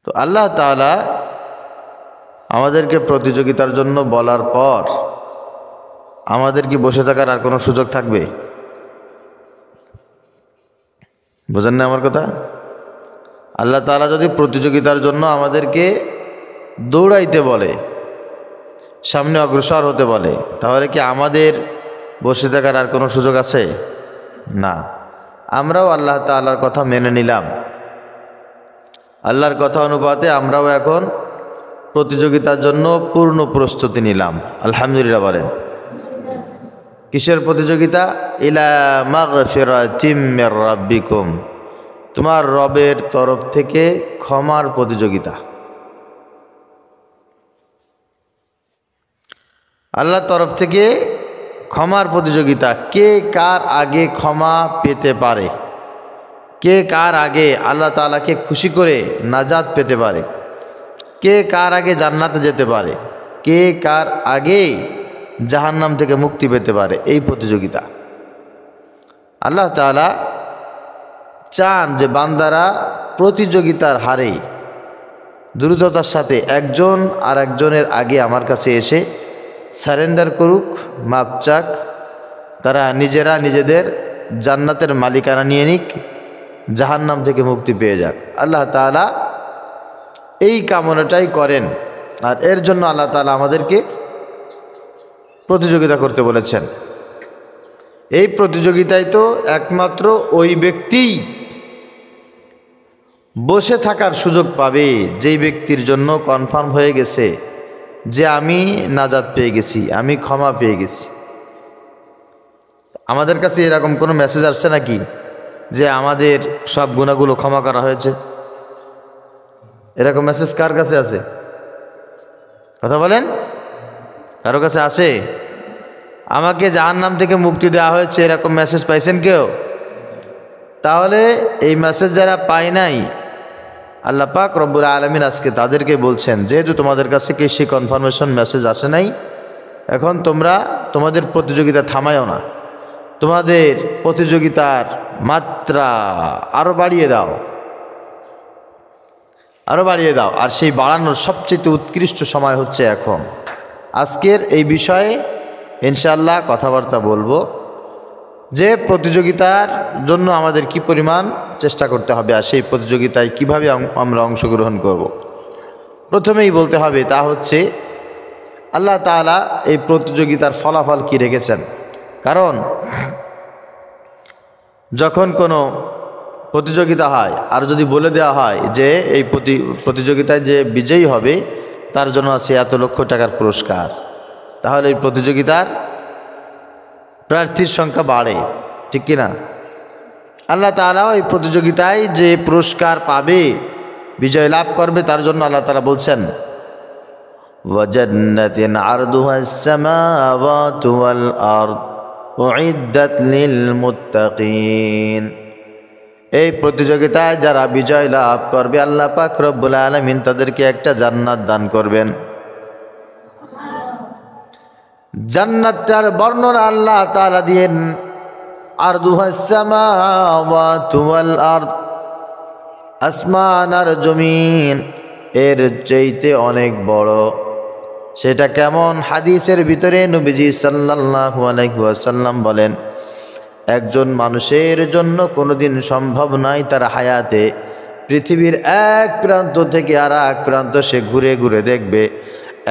তো আল্লাহ তাআলা আমাদেরকে প্রতিযোগিতার জন্য বলার পর আমাদের কি বসে থাকার আর কোনো সুযোগ থাকবে? বুঝেন না আমার কথা? আল্লাহ তাআলা যদি প্রতিযোগিতার জন্য আমাদেরকে দৌড়াইতে বলে, সামনে অগ্রসর হতে বলে, তাহলে কি আমাদের বসে থাকার আর কোনো সুযোগ আছে? না। আমরাও আল্লাহ তাআলার কথা মেনে নিলাম, আল্লাহর কথা অনুপাতে আমরাও এখন প্রতিযোগিতার জন্য পূর্ণ প্রস্তুতি নিলাম। আলহামদুলিল্লাহ বলেন। কিসের প্রতিযোগিতা? ইলা মাগফিরাতিম মির রাব্বিকুম, তোমার রবের তরফ থেকে ক্ষমার প্রতিযোগিতা। আল্লাহর তরফ থেকে ক্ষমার প্রতিযোগিতা। কে কার আগে ক্ষমা পেতে পারে, কে কার আগে আল্লাহ তাআলাকে খুশি করে নাজাত পেতে পারে, কে কার আগে জান্নাতে যেতে পারে, কে কার আগে জাহান্নাম থেকে মুক্তি পেতে পারে, এই প্রতিযোগিতা। আল্লাহ তাআলা চান যে বান্দারা প্রতিযোগিতার হারে দ্রুততার সাথে একজন আর একজনের আগে আমার কাছে এসে সারেন্ডার করুক, মাপ চাক, তারা নিজেরা নিজেদের জান্নাতের মালিকানা নিয়ে নিক, জাহান্নাম থেকে মুক্তি পেয়ে যাক। আল্লাহ তাআলা এই কামনাটাই করেন, আর এর জন্য আল্লাহ তাআলা আমাদেরকে প্রতিযোগিতা করতে বলেছেন। এই প্রতিযোগিতায় তো একমাত্র ওই ব্যক্তিই বসে থাকার সুযোগ পাবে যেই ব্যক্তির জন্য কনফার্ম হয়ে গেছে যে আমি নাজাত পেয়ে গেছি, আমি ক্ষমা পেয়ে গেছি। আমাদের কাছে এরকম কোনো মেসেজ আসছে নাকি যে আমাদের সব গুনাহগুলো ক্ষমা করা হয়েছে? এরকম মেসেজ কার কাছে আছে? কথা বলেন, কারো কাছে আছে? আমাকে জাহান্নাম থেকে মুক্তি দেওয়া হয়েছে এরকম মেসেজ পাইছেন কেউ? তাহলে এই মেসেজ যারা পায় নাই, আল্লাহ পাক রব্বুল আলামিন আজকে তাদেরকে বলছেন, যেহেতু তোমাদের কাছে কি সেই কনফার্মেশন মেসেজ আসে নাই, এখন তোমরা তোমাদের প্রতিযোগিতা থামায়ও না, তোমাদের প্রতিযোগিতার মাত্রা আরো বাড়িয়ে দাও, আরো বাড়িয়ে দাও। আর সেই বাড়ানোর সবচেয়ে উৎকৃষ্ট সময় হচ্ছে এখন। আজকের এই বিষয়ে ইনশাআল্লাহ কথাবার্তা বলবো যে প্রতিযোগিতার জন্য আমাদের কি পরিমাণ চেষ্টা করতে হবে, আর সেই প্রতিযোগিতায় কিভাবে আমরা অংশগ্রহণ করব। প্রথমেই বলতে হবে তা হচ্ছে আল্লাহ তাআলা এই প্রতিযোগিতার ফলাফল কি রেখেছেন। কারণ যখন কোনো প্রতিযোগিতা হয় আর যদি বলে দেওয়া হয় যে এই প্রতিযোগিতায় যে বিজয়ী হবে তার জন্য আছে এত লক্ষ টাকার পুরস্কার, তাহলে এই প্রতিযোগিতার প্রার্থীর সংখ্যা বাড়ে, ঠিক কিনা? আল্লাহ তাআলাও এই প্রতিযোগিতায় যে পুরস্কার পাবে, বিজয় লাভ করবে, তার জন্য আল্লাহ তাআলা বলছেন ওয়াজান্নাতিন আরদুহাস সামাওয়াতু ওয়াল আরদ উইদ্দাত লিল মুত্তাকিন। এই প্রতিযোগিতায় যারা বিজয় লাভ করবে আল্লাহ পাক রব্বুল আলামিন তাদেরকে একটা জান্নাত দান করবেন। জান্নাতটার বর্ণনা আল্লাহ তাআলা দিয়েন আরদুহাস সামাওয়াতু ওয়াল আরদ, আসমান আর জমিন এর চাইতে অনেক বড়। সেটা কেমন? হাদিসের ভিতরে নবীজি সাল্লাল্লাহু আলাইহি ওয়াসাল্লাম বলেন, একজন মানুষের জন্য কোনোদিন সম্ভব নয় তার হায়াতে পৃথিবীর এক প্রান্ত থেকে আর এক প্রান্ত সে ঘুরে ঘুরে দেখবে।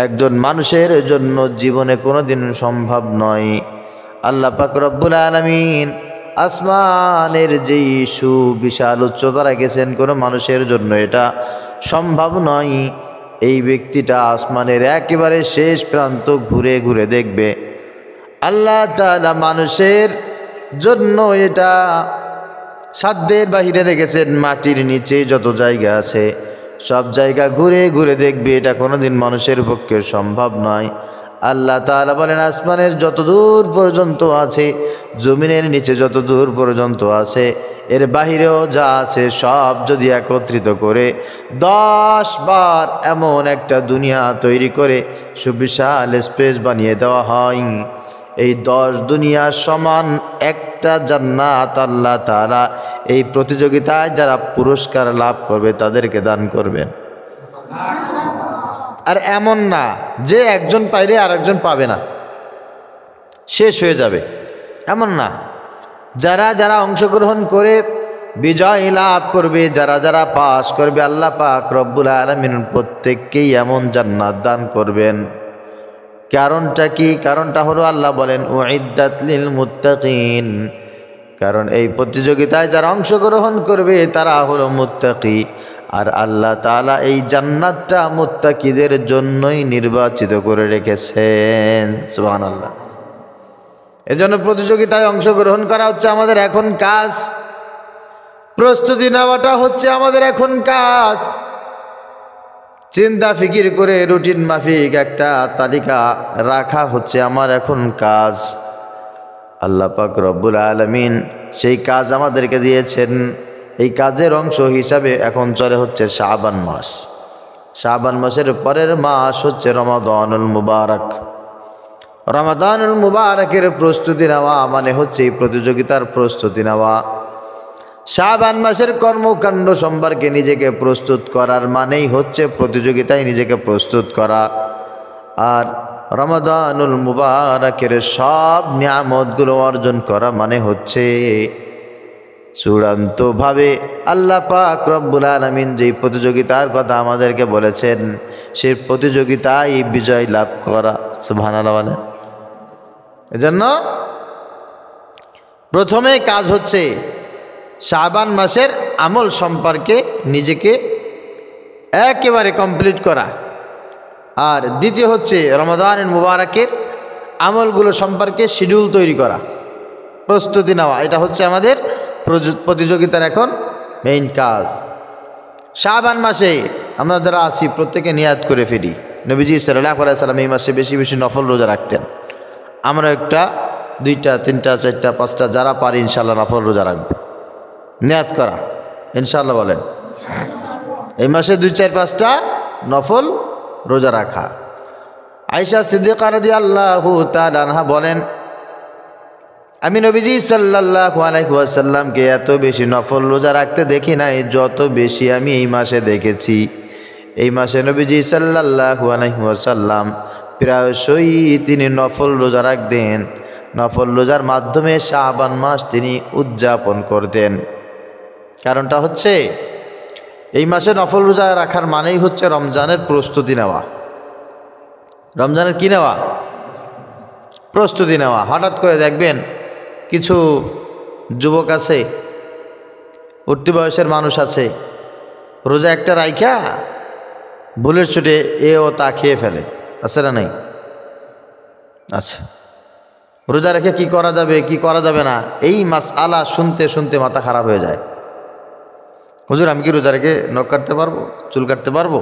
একজন মানুষের জন্য জীবনে কোনোদিন সম্ভব নয়। আল্লাহ পাক রব্বুল আলামিন আসমানের যেই সুবিশাল উচ্চতা রেখেছেন, কোনো মানুষের জন্য এটা সম্ভব নয়। এই ব্যক্তিটা আসমানের একেবারে শেষ প্রান্ত ঘুরে ঘুরে দেখবে। আল্লাহ তাআলা মানুষের জন্য এটা সাধ্যের বাহিরে রেখেছেন। মাটির নিচে যত জায়গা আছে সব জায়গা ঘুরে ঘুরে দেখবে, এটা কোনোদিন মানুষের পক্ষে সম্ভব নয়। আল্লাহ তাআলা বলেন আসমানের যত দূর পর্যন্ত আছে, জমিনের নিচে যত দূর পর্যন্ত আছে, এর বাহিরেও যা আছে সব যদি একত্রিত করে 10 বার এমন একটা দুনিয়া তৈরি করে সুবিশাল স্পেস বানিয়ে দেওয়া হয়, এই 10 দুনিয়া সমান একটা জান্নাত আল্লাহ তাআলা এই প্রতিযোগিতায় যারা পুরস্কার লাভ করবে তাদেরকে দান করবেন। আর এমন না যে একজন পাইলে আর একজন পাবে না, শেষ হয়ে যাবে, এমন না। যারা যারা অংশগ্রহণ করে বিজয় লাভ করবে, যারা যারা পাস করবে, আল্লাহ পাক রব্বুল আলামিন প্রত্যেককেই এমন জান্নাত দান করবেন। কারণটা কি? কারণটা হলো আল্লাহ বলেন উইদ্দাত লিল মুত্তাকিন, কারণ এই প্রতিযোগিতায় যারা অংশগ্রহণ করবে তারা হলো মুত্তাকি, আর আল্লাহ তাআলা এই জান্নাতটা মুত্তাকিদের জন্যই নির্বাচিত করে রেখেছেন। সুবহানাল্লাহ। এজন্য প্রতিযোগিতায় অংশগ্রহণ করা হচ্ছে আমাদের এখন কাজ, প্রস্তুতি নেওয়াটা হচ্ছে আমাদের এখন কাজ। চিন্তা ফিকির করে রুটিন মাফিক একটা তালিকা রাখা হচ্ছে আমার এখন কাজ। আল্লাহ পাক রব্বুল আলামিন সেই কাজ আমাদেরকে দিয়েছেন। এই কাজের অংশ হিসাবে এখন চলে হচ্ছে শাবান মাস। শাবান মাসের পরের মাস হচ্ছে রমাদানুল মুবারক। রমাদানুল মুবারকের প্রস্তুতি নেওয়া মানে হচ্ছে এই প্রতিযোগিতার প্রস্তুতি নেওয়া। শাবান মাসের কর্মকাণ্ড সম্পর্কে নিজেকে প্রস্তুত করার মানেই হচ্ছে প্রতিযোগিতায় নিজেকে প্রস্তুত করা। আর রমাদানুল মুবারকের সব নিয়ামতগুলো অর্জন করা মানে হচ্ছে চূড়ান্তভাবে আল্লাহ পাক রব্বুল আলামিন যেই প্রতিযোগিতার কথা আমাদেরকে বলেছেন সেই প্রতিযোগিতায় বিজয় লাভ করা। সুবহানাল্লাহ বলে। এজন্য প্রথমে কাজ হচ্ছে শাবান মাসের আমল সম্পর্কে নিজেকে একেবারে কমপ্লিট করা, আর দ্বিতীয় হচ্ছে রমাদানুল মুবারকের আমলগুলো সম্পর্কে শিডিউল তৈরি করা, প্রস্তুতি নেওয়া। এটা হচ্ছে আমাদের প্রতিযোগিতার এখন মেইন কাজ। শাবান মাসে আমরা যারা আছি প্রত্যেকে নিয়াত করে ফেলি, নবীজি সাল্লাল্লাহু আলাইহি সাল্লাম এই মাসে বেশি বেশি নফল রোজা রাখতেন। আমরা একটা, দুইটা, তিনটা, চারটা, পাঁচটা যারা পারি ইনশাআল্লাহ নফল রোজা রাখবো। নিয়াত করা ইনশাআল্লাহ বলেন। এই মাসে 2, 4, 5টা নফল রোজা রাখা। আয়েশা সিদ্দিকা রাদিয়াল্লাহু তাআলা আনহা বলেন, আমি নবীজি সাল্লাল্লাহু আলাইহি ওয়াসাল্লামকে এত বেশি নফল রোজা রাখতে দেখি নাই যত বেশি আমি এই মাসে দেখেছি। এই মাসে নবীজি সাল্লাল্লাহু আলাইহি ওয়াসাল্লাম প্রায়শই তিনি নফল রোজা রাখতেন। নফল রোজার মাধ্যমে শাবান মাস তিনি উদযাপন করতেন। কারণটা হচ্ছে এই মাসে নফল রোজা রাখার মানেই হচ্ছে রমজানের প্রস্তুতি নেওয়া। রমজানের কি নেওয়া? প্রস্তুতি নেওয়া। হঠাৎ করে দেখবেন কিছু যুবক আছে, উঠতি বয়সের মানুষ আছে, রোজা একটা রাইখা ভুলের ছুটে এ ও তা খেয়ে ফেলে, আছে না নাই? আচ্ছা, রোজা রেখে কি করা যাবে কি করা যাবে না এই মাসআলা শুনতে শুনতে মাথা খারাপ হয়ে যায়। হুজুর আমি কি রোজা রেখে নখ কাটতে পারবো, চুল কাটতে পারবো?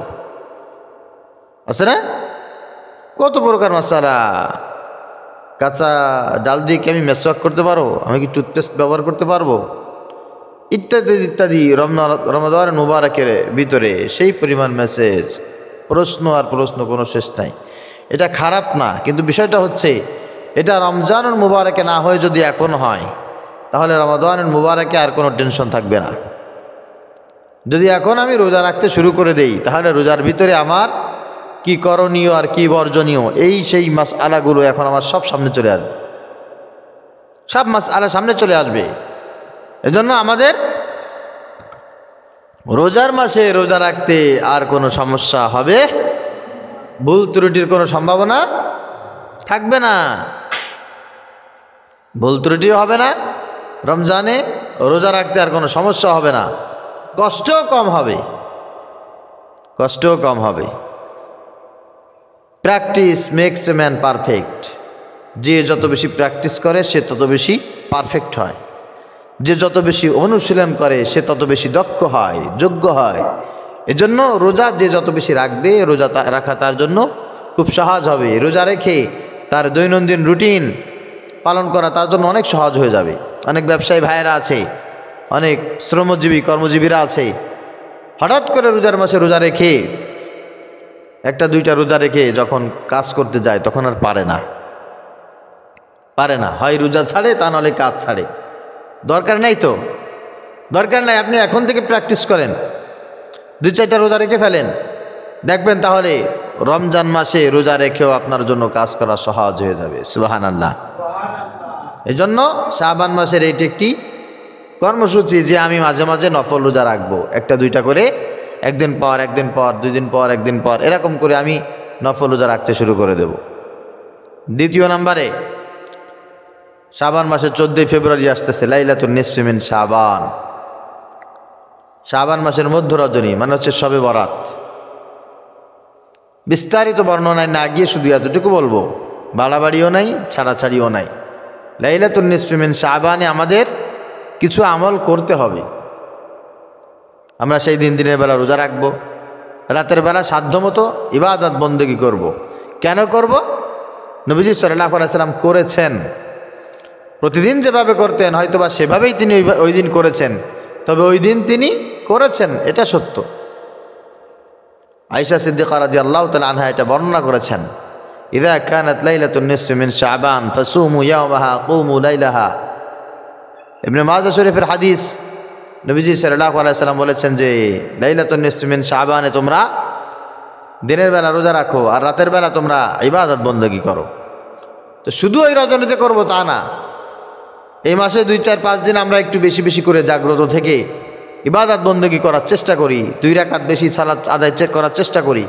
আছে না? কত প্রকার মাসআলা। কাঁচা ডাল দিয়ে কি আমি মেসওয়াক করতে পারবো? আমি কি টুথপেস্ট ব্যবহার করতে পারবো? ইত্যাদি ইত্যাদি। রমাদান মুবারকের ভিতরে সেই পরিমাণ মেসেজ, প্রশ্ন আর প্রশ্ন, কোনো শেষ নাই। এটা খারাপ না, কিন্তু বিষয়টা হচ্ছে এটা রমজানুল মুবারকে না হয়ে যদি এখন হয় তাহলে রমাদানুল মুবারকে আর কোনো টেনশন থাকবে না। যদি এখন আমি রোজা রাখতে শুরু করে দেই তাহলে রোজার ভিতরে আমার কি করণীয় আর কি বর্জনীয় সেই মাসআলাগুলো এখন আমার সব সামনে চলে আসবে, সব মাসআলা সামনে চলে আসবে। এজন্য আমাদের রোজার মাসে রোজা রাখতে আর কোনো সমস্যা হবে, ভুল ত্রুটির কোনো সম্ভাবনা থাকবে না, ভুল ত্রুটিও হবে না। রমজানে রোজা রাখতে আর কোনো সমস্যা হবে না, কষ্টও কম হবে, কষ্টও কম হবে। Practice makes a man perfect. যে যত বেশি প্র্যাকটিস করে সে তত বেশি পারফেক্ট হয়, যে যত বেশি অনুশীলন করে সে তত বেশি দক্ষ হয়, যোগ্য হয়। এজন্য রোজা যে যত বেশি রাখবে রোজা রাখা তার জন্য খুব সহজ হবে। রোজা রেখে তার দৈনন্দিন রুটিন পালন করা তার জন্য অনেক সহজ হয়ে যাবে। অনেক ব্যবসায়ী ভাইয়েরা আছে, অনেক শ্রমজীবী কর্মজীবীরা আছে, হঠাৎ করে রোজার মাসে রোজা রেখে একটা দুইটা রোজা রেখে যখন কাজ করতে যায় তখন আর পারে না, হয় রোজা ছাড়ে তা নাহলে কাজ ছাড়ে। দরকার নাই তো, দরকার নাই। আপনি এখন থেকে প্র্যাকটিস করেন, 2-4টা রোজা রেখে ফেলেন, দেখবেন তাহলে রমজান মাসে রোজা রেখেও আপনার জন্য কাজ করা সহজ হয়ে যাবে। সুবহানাল্লাহ। এই জন্য শাবান মাসের এইটি একটি কর্মসূচি যে আমি মাঝে মাঝে নফল রোজা রাখবো, একটা দুইটা করে, একদিন পর একদিন পর, 2 দিন পর একদিন পর, এরকম করে আমি নফল রোজা রাখতে শুরু করে দেব। দ্বিতীয় নম্বরে শাবান মাসের 14 ফেব্রুয়ারি আসতেছে, লাইলাতুন নিসফি মিন শাবান। শাবান মাসের মধ্য রজনী মানে হচ্ছে শবে বরাত। বিস্তারিত বর্ণনায় না গিয়ে শুধু এতটুকু বলবো, বাড়াবাড়িও নাই, ছাড়াছাড়িও নাই। লাইলাতুন নিসফি মিন শাবানে আমাদের কিছু আমল করতে হবে। আমরা সেই দিনের বেলা রোজা রাখবো, রাতের বেলা সাধ্যমতো ইবাদত বন্দেগী করব। কেন করব? নবীজি সাল্লাল্লাহু আলাইহি সাল্লাম করেছেন, প্রতিদিন যেভাবে করতেন হয়তোবা সেভাবেই তিনি ওই দিন করেছেন, তবে ওই দিন তিনি করেছেন, এটা সত্য। আয়েশা সিদ্দিকা রাদিয়াল্লাহু তাআলা আনহা এটা বর্ণনা করেছেন, ইযা কানাত লাইলাতুন নিসফি মিন শাবান ফাসুমু ইয়াওমাহা কুমু লাইলাহা। ইবনে মাজাহ শরীফের হাদিস, নবীজি সাল্লাল্লাহু আলাইহি সাল্লাম বলেছেন যে লাইলাতুন নিসফি মিন শাবানে তোমরা দিনের বেলা রোজা রাখো আর রাতের বেলা তোমরা ইবাদত বন্দেগী করো। তো শুধু ওই রজনীতে করবো তা না, এই মাসে 2, 4, 5 দিন আমরা একটু বেশি বেশি করে জাগ্রত থেকে ইবাদত বন্দেগী করার চেষ্টা করি, 2 রাকাত বেশি সালাত আদায় করার চেষ্টা করি।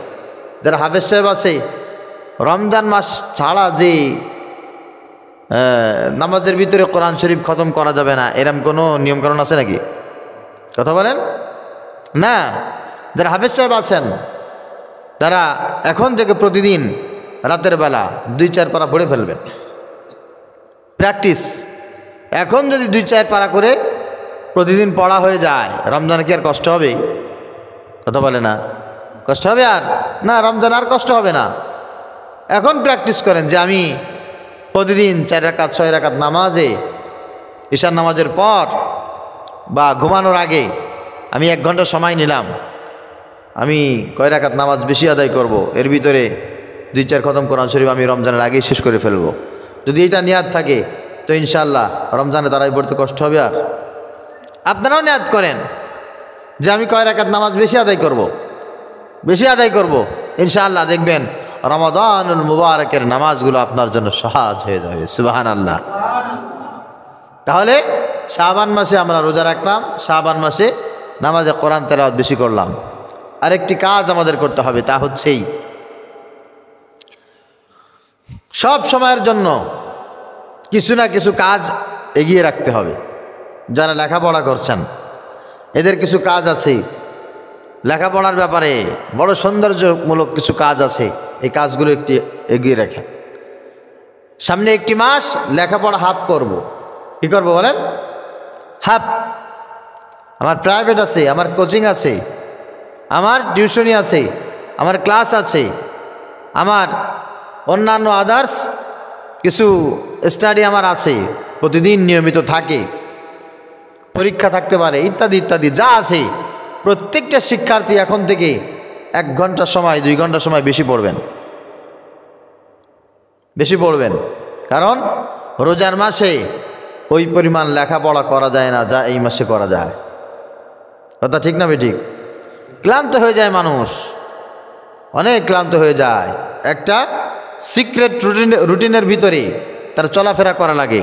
যারা হাফেজ সাহেব আছে, রমজান মাস ছাড়া যে নামাজের ভিতরে কোরআন শরীফ খতম করা যাবে না, এরম কোনো নিয়মকানুন আছে নাকি? কথা বলেন না। যারা হাফেজ সাহেব আছেন তারা এখন থেকে প্রতিদিন রাতের বেলা 2, 4 পারা পড়ে ফেলবেন। প্র্যাকটিস। এখন যদি 2, 4 পারা করে প্রতিদিন পড়া হয়ে যায়, রমজানে কি আর কষ্ট হবে? কথা বলে না, কষ্ট হবে আর না, রমজান আর কষ্ট হবে না। এখন প্র্যাকটিস করেন যে আমি প্রতিদিন 4 রাকাত 6 রাকাত নামাজে, ঈশার নামাজের পর বা ঘুমানোর আগে আমি 1 ঘন্টা সময় নিলাম, আমি কয় রাকাত নামাজ বেশি আদায় করব, এর ভিতরে 2, 4 খতম কোরআন শরীফ আমি রমজানের আগেই শেষ করে ফেলব। যদি এটা নিয়াত থাকে তো ইনশাআল্লাহ রমজানে তারাই পড়তে কষ্ট হবে আর। আপনারাও নিয়াত করেন যে আমি কয় রাকাত নামাজ বেশি আদায় করব, ইনশাআল্লাহ দেখবেন রমাদানুল মুবারকের নামাজগুলো আপনার জন্য সহজ হয়ে যাবে। সুবহানাল্লাহ। তাহলে শাবান মাসে আমরা রোজা রাখলাম, শাবান মাসে নামাজে কোরআন তেলাওয়াত বেশি করলাম। আরেকটি কাজ আমাদের করতে হবে, তা হচ্ছেই সব সময়ের জন্য কিছু না কিছু কাজ এগিয়ে রাখতে হবে। যারা লেখাপড়া করছেন এদের কিছু কাজ আছে, লেখাপড়ার ব্যাপারে বড় সৌন্দর্যমূলক কিছু কাজ আছে, এই কাজগুলো একটি এগিয়ে রাখেন। সামনে 1 মাস লেখাপড়া হাফ করব। কি করব বলেন? হাফ। আমার প্রাইভেট আছে, আমার কোচিং আছে, আমার টিউশনি আছে, আমার ক্লাস আছে, আমার অন্যান্য আদার্স কিছু স্টাডি আমার আছে, প্রতিদিন নিয়মিত থাকে, পরীক্ষা থাকতে পারে, ইত্যাদি ইত্যাদি যা আছে। প্রত্যেকটা শিক্ষার্থী এখন থেকে 1 ঘন্টা সময় 2 ঘন্টা সময় বেশি পড়বেন, কারণ রোজার মাসে ওই পরিমাণ লেখাপড়া করা যায় না যা এই মাসে করা যায়। কথা ঠিক না বেঠিক? ক্লান্ত হয়ে যায় মানুষ, অনেক ক্লান্ত হয়ে যায়। একটা সিক্রেট রুটিনের ভিতরে তার চলাফেরা করা লাগে।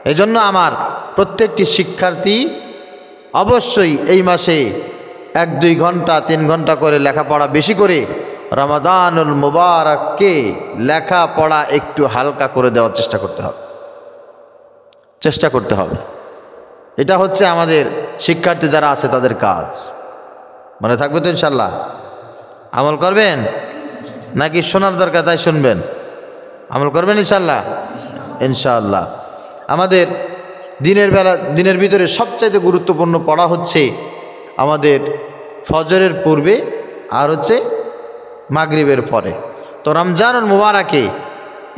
এই জন্য আমার প্রত্যেকটি শিক্ষার্থী অবশ্যই এই মাসে 1-2 ঘন্টা 3 ঘন্টা করে লেখাপড়া বেশি করে রমাদানুল মুবারককে লেখাপড়া একটু হালকা করে দেওয়ার চেষ্টা করতে হবে। এটা হচ্ছে আমাদের শিক্ষার্থী যারা আছে তাদের কাজ। মনে থাকবে তো ইনশাল্লাহ? আমল করবেন নাকি শোনার দরকার তাই শুনবেন? আমল করবেন ইনশাল্লাহ? ইনশাআল্লাহ। আমাদের দিনের ভিতরে সবচাইতে গুরুত্বপূর্ণ পড়া হচ্ছে আমাদের ফজরের পূর্বে আর হচ্ছে মাগরিবের পরে। তো রমজানুল মুবারকে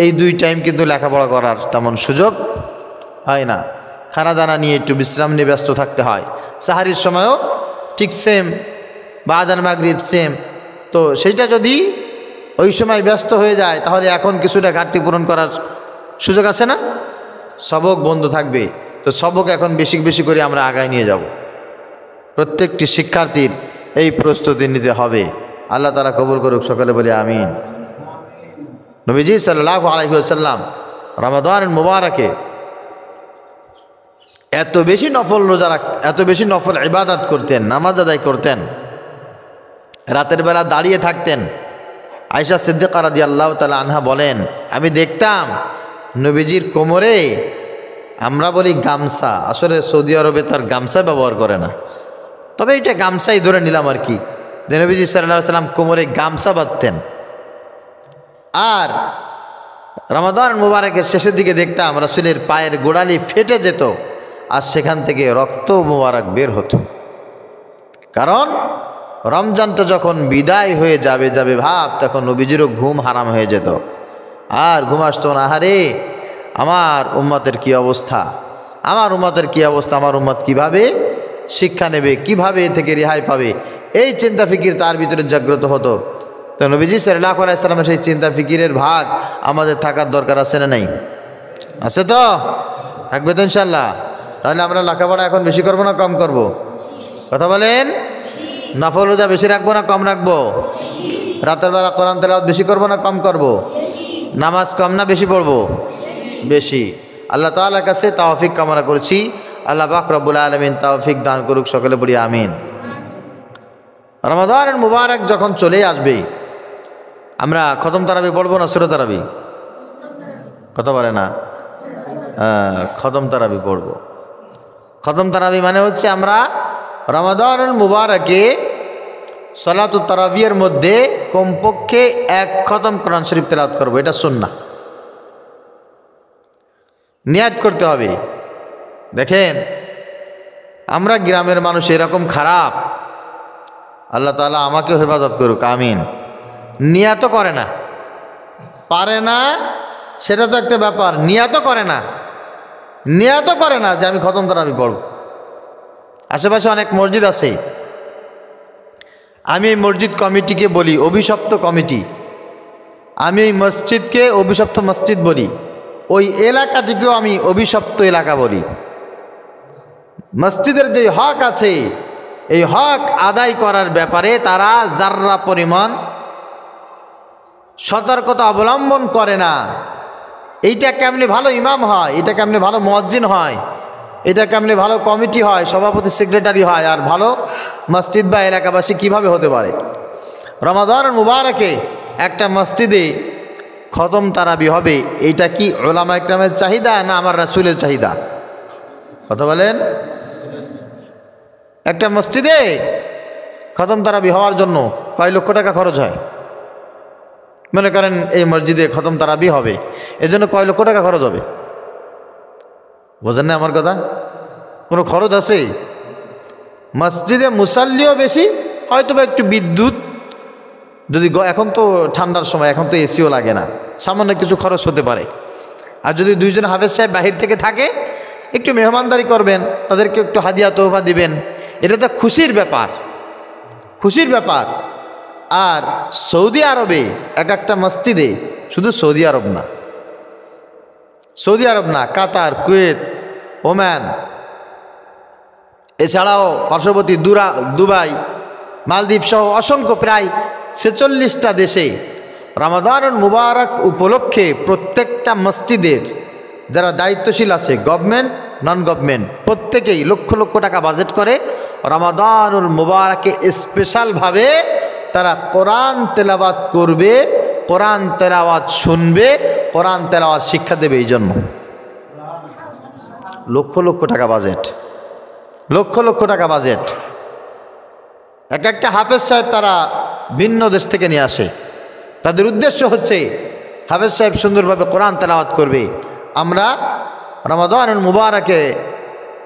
এই 2 টাইম কিন্তু লেখাপড়া করার তেমন সুযোগ হয় না। খানা দানা নিয়ে একটু বিশ্রাম নিয়ে ব্যস্ত থাকতে হয়। সাহারির সময়ও ঠিক সেম, বাদান মাগরিব সেম। তো সেইটা যদি ওই সময় ব্যস্ত হয়ে যায় তাহলে এখন কিছুটা ঘাটতি পূরণ করার সুযোগ আছে না? সবক বন্ধ থাকবে। তো সবক এখন বেশি বেশি করে আমরা আগায় নিয়ে যাব। প্রত্যেকটি শিক্ষার্থীর এই প্রস্তুতি নিতে হবে আল্লাহ তাআলা কবুল করুক, সকলে বলি আমিন। নবীজি সাল্লাল্লাহু আলাইহি ওয়াসাল্লাম রমাদানের মুবারকে এত বেশি নফল রোজা রাখতেন, এত বেশি নফল ইবাদত করতেন, নামাজ আদায় করতেন, রাতের বেলা দাঁড়িয়ে থাকতেন। আয়েশা সিদ্দিকা রাদিয়াল্লাহু তাআলা আনহা বলেন, আমি দেখতাম নবীজির কোমরে, আমরা বলি গামছা, আসলে সৌদি আরবে তার গামছা ব্যবহার করে না, তবে এটা গামছাই ধরে নিলাম আর কি, যে নবীজি সাল্লাল্লাহু আলাইহি ওয়াসাল্লাম কোমরে গামছা বাঁধতেন। আর রমাদান মুবারকের শেষের দিকে দেখতাম রাসূলের পায়ের গোড়ালি ফেটে যেত, আর সেখান থেকে রক্ত মুবারক বের হতো। কারণ রমজানটা যখন বিদায় হয়ে যাবে ভাব, তখন নবীজিরও ঘুম হারাম হয়ে যেত, আর ঘুম আসতো না। আহারে আমার উম্মতের কি অবস্থা, আমার উম্মতের কি অবস্থা, আমার উম্মত কিভাবে শিক্ষা নেবে, কিভাবে এ থেকে রেহাই পাবে, এই চিন্তা ফিকির তার ভিতরে জাগ্রত হতো। তো নবীজি সাল্লাল্লাহু আলাইহি ওয়াসাল্লামের সেই চিন্তা ফিকিরের ভাগ আমাদের থাকার দরকার আছে না নাই? আছে তো, থাকবে তো ইনশাল্লাহ। তাহলে আমরা লেখাপড়া এখন বেশি করবো না কম করব? কথা বলেন। নফল রোজা বেশি রাখবো না কম রাখবো? রাতের বেলা কোরআন তেলাওয়াত বেশি করবো না কম করব? নামাজ কম না বেশি পড়বো? বেশি। আল্লাহ তাআলার কাছে তৌফিক কামনা করছি, আল্লাহ পাক রব্বুল আলামিন তৌফিক দান করুক, সকলে বলি আমিন। রমাদানের মুবারক যখন চলে আসবে, আমরা খতম তারাবি পড়বো না সূরা তারাবি? কথা বলে না, খতম তারাবি পড়বো। খতম তারাবি মানে হচ্ছে আমরা রমাদানুল মুবারকে সালাতুত তারাবির মধ্যে কমপক্ষে এক খতম কোরআন শরীফ তেলাওয়াত করবো, এটা সুন্নাহ। নিয়াত করতে হবে। দেখেন আমরা গ্রামের মানুষ এরকম খারাপ, আল্লাহ তাআলা আমাকেও হেফাজত করুক, আমিন। নিয়াত করে না, পারে না, সেটা তো একটা ব্যাপার, নিয়াত করে না, নিয়াত করে না যে আমি খতম তারাবি পড়ব। আশেপাশে অনেক মসজিদ আছে, আমি এই মসজিদ কমিটিকে বলি অভিশপ্ত কমিটি, আমি এই মসজিদকে অভিশপ্ত মসজিদ বলি, ওই এলাকাটিকেও আমি অভিশপ্ত এলাকা বলি। মসজিদের যে হক আছে, এই হক আদায় করার ব্যাপারে তারা যাররা পরিমাণ সতর্কতা অবলম্বন করে না। এইটা কেমনে ভালো ইমাম হয়, এটা কেমনে ভালো মুয়াজ্জিন হয়, এটা কেমনে ভালো কমিটি হয়, সভাপতি সেক্রেটারি হয়, আর ভালো মসজিদ বা এলাকাবাসী কিভাবে হতে পারে? রমাদান মুবারকে একটা মসজিদে খতম তারাবি হবে, এইটা কি উলামা ইকরামের চাহিদা না আমার রাসূলের চাহিদা? কথা বলেন। একটা মসজিদে খতম তারাবি হওয়ার জন্য কয় লক্ষ টাকা খরচ হয়? মনে করেন এই মসজিদে খতম তারাবি হবে, এজন্য কয় লক্ষ টাকা খরচ হবে? বোঝেন না আমার কথা? কোনো খরচ আছে? মসজিদে মুসাল্লিও বেশি, হয়তো বা একটু বিদ্যুৎ, যদি এখন তো ঠান্ডার সময়, এখন তো এসিও লাগে না, সামান্য কিছু খরচ হতে পারে। আর যদি দুইজন হাফেজ সাহেব বাহির থেকে থাকে, একটু মেহমানদারি করবেন, তাদেরকে একটু হাদিয়া তোহফা দিবেন, এটা তো খুশির ব্যাপার, খুশির ব্যাপার। আর সৌদি আরবে এক একটা মসজিদে, শুধু সৌদি আরব না, সৌদি আরব না, কাতার, কুয়েত, ওমান, এছাড়াও পার্শ্ববর্তী দুবাই, মালদ্বীপ সহ অসংখ্য প্রায় 46টা দেশে রমাদানুল মুবারক উপলক্ষে প্রত্যেকটা মসজিদের যারা দায়িত্বশীল আছে, গভর্নমেন্ট নন গভর্নমেন্ট, প্রত্যেকেই লক্ষ লক্ষ টাকা বাজেট করে রমাদানুল মুবারকে স্পেশালভাবে তারা কোরআন তেলাওয়াত করবে, কোরআন তেলাওয়াত শুনবে, কোরআন তেলাওয়াত শিক্ষা দেবে। এই জন্য লক্ষ লক্ষ টাকা বাজেট, লক্ষ লক্ষ টাকা বাজেট। এক একটা হাফেজ সাহেব তারা ভিন্ন দেশ থেকে নিয়ে আসে, তাদের উদ্দেশ্য হচ্ছে হাফেজ সাহেব সুন্দরভাবে কোরআন তেলাওয়াত করবে। আমরা রমাদানুল মুবারকে